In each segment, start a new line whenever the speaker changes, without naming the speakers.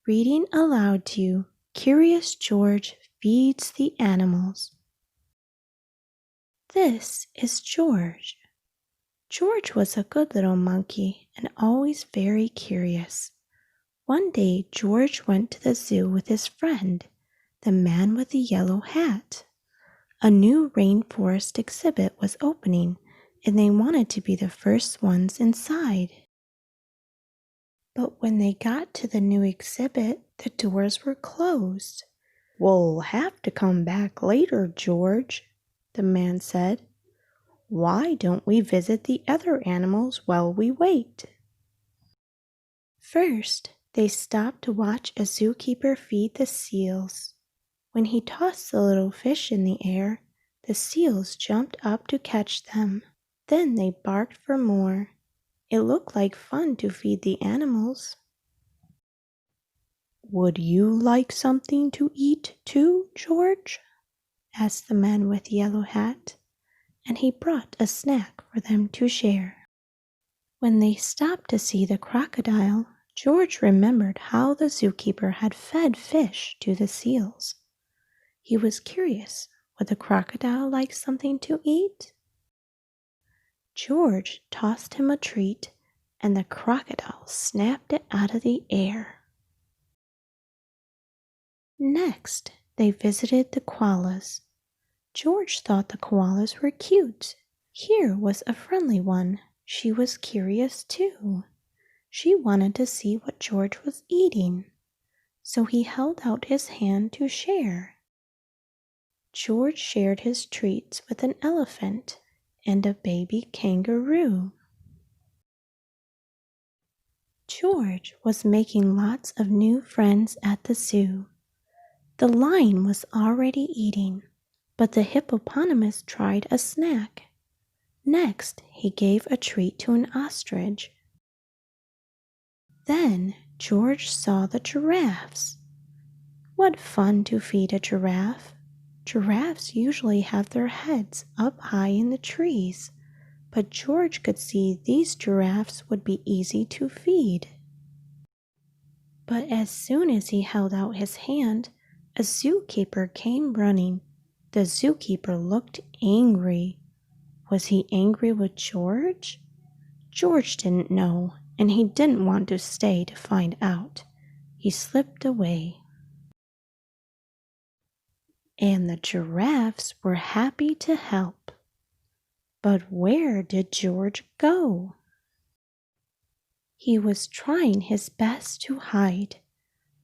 Reading aloud to you, Curious George feeds the animals. This is George. George was a good little monkey and always very curious. One day, George went to the zoo with his friend, the man with the yellow hat. A new rainforest exhibit was opening, and they wanted to be the first ones inside. But when they got to the new exhibit, the doors were closed. "We'll have to come back later, George," the man said. "Why don't we visit the other animals while we wait?" First, they stopped to watch a zookeeper feed the seals. When he tossed the little fish in the air, the seals jumped up to catch them. Then they barked for more. It looked like fun to feed the animals. "Would you like something to eat too, George?" asked the man with the yellow hat, and he brought a snack for them to share. When they stopped to see the crocodile, George remembered how the zookeeper had fed fish to the seals. He was curious, would the crocodile like something to eat? George tossed him a treat, and the crocodile snapped it out of the air. Next, they visited the koalas. George thought the koalas were cute. Here was a friendly one. She was curious too. She wanted to see what George was eating, so he held out his hand to share. George shared his treats with an elephant and a baby kangaroo. George was making lots of new friends at the zoo. The lion was already eating, but the hippopotamus tried a snack. Next, he gave a treat to an ostrich. Then George saw the giraffes. What fun to feed a giraffe! Giraffes usually have their heads up high in the trees, but George could see these giraffes would be easy to feed. But as soon as he held out his hand, a zookeeper came running. The zookeeper looked angry. Was he angry with George? George didn't know, and he didn't want to stay to find out. He slipped away. And the giraffes were happy to help. But where did George go? He was trying his best to hide,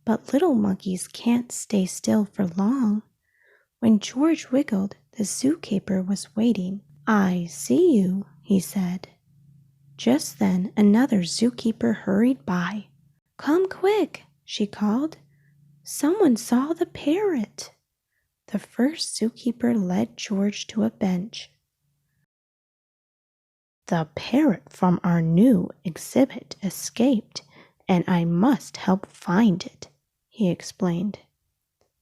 but little monkeys can't stay still for long. When George wiggled, the zookeeper was waiting. "I see you," he said. Just then another zookeeper hurried by. "Come quick," she called. "Someone saw the parrot." The first zookeeper led George to a bench. "The parrot from our new exhibit escaped, and I must help find it," he explained.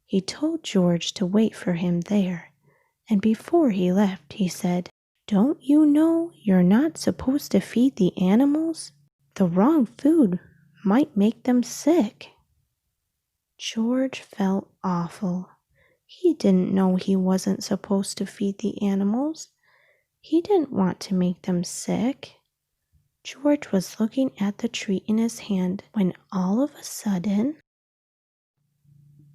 He told George to wait for him there, and before he left, he said, "Don't you know you're not supposed to feed the animals? The wrong food might make them sick." George felt awful. He didn't know he wasn't supposed to feed the animals. He didn't want to make them sick. George was looking at the treat in his hand when all of a sudden,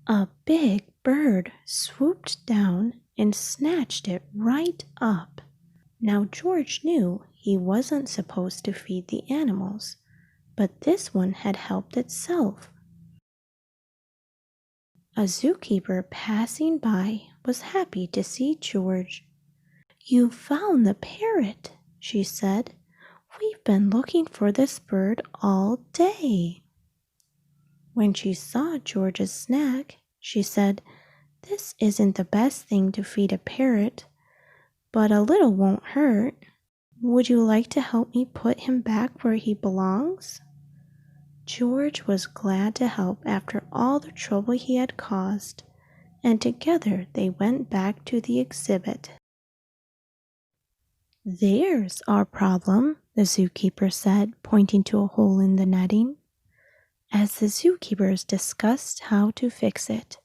a big bird swooped down and snatched it right up. Now George knew he wasn't supposed to feed the animals, but this one had helped itself. A zookeeper passing by was happy to see George. "You found the parrot," she said. "We've been looking for this bird all day." When she saw George's snack, she said, "This isn't the best thing to feed a parrot, but a little won't hurt. Would you like to help me put him back where he belongs?" George was glad to help after all the trouble he had caused, and together they went back to the exhibit. "There's our problem," the zookeeper said, pointing to a hole in the netting. As the zookeepers discussed how to fix it,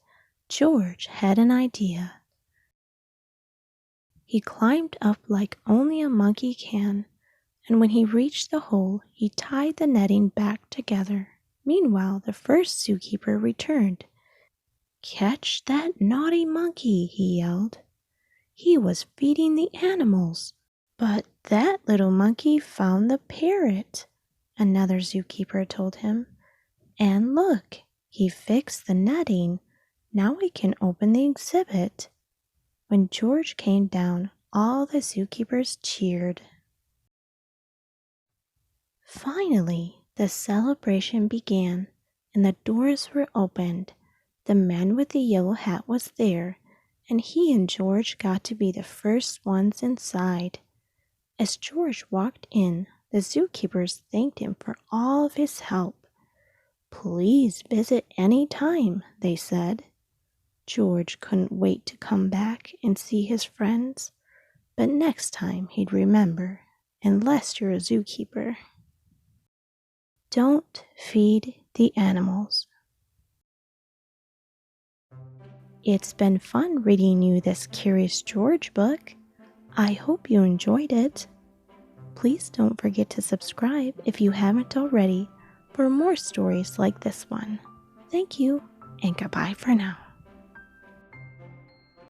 George had an idea. He climbed up like only a monkey can, and when he reached the hole, he tied the netting back together. Meanwhile, the first zookeeper returned. "Catch that naughty monkey," he yelled. He was feeding the animals. "But that little monkey found the parrot," another zookeeper told him. "And look, he fixed the netting. Now we can open the exhibit." When George came down, all the zookeepers cheered. Finally, the celebration began, and the doors were opened. The man with the yellow hat was there, and he and George got to be the first ones inside. As George walked in, the zookeepers thanked him for all of his help. "Please visit any time," they said. George couldn't wait to come back and see his friends, but next time he'd remember, unless you're a zookeeper. Don't feed the animals. It's been fun reading you this Curious George book. I hope you enjoyed it. Please don't forget to subscribe if you haven't already for more stories like this one. Thank you, and goodbye for now.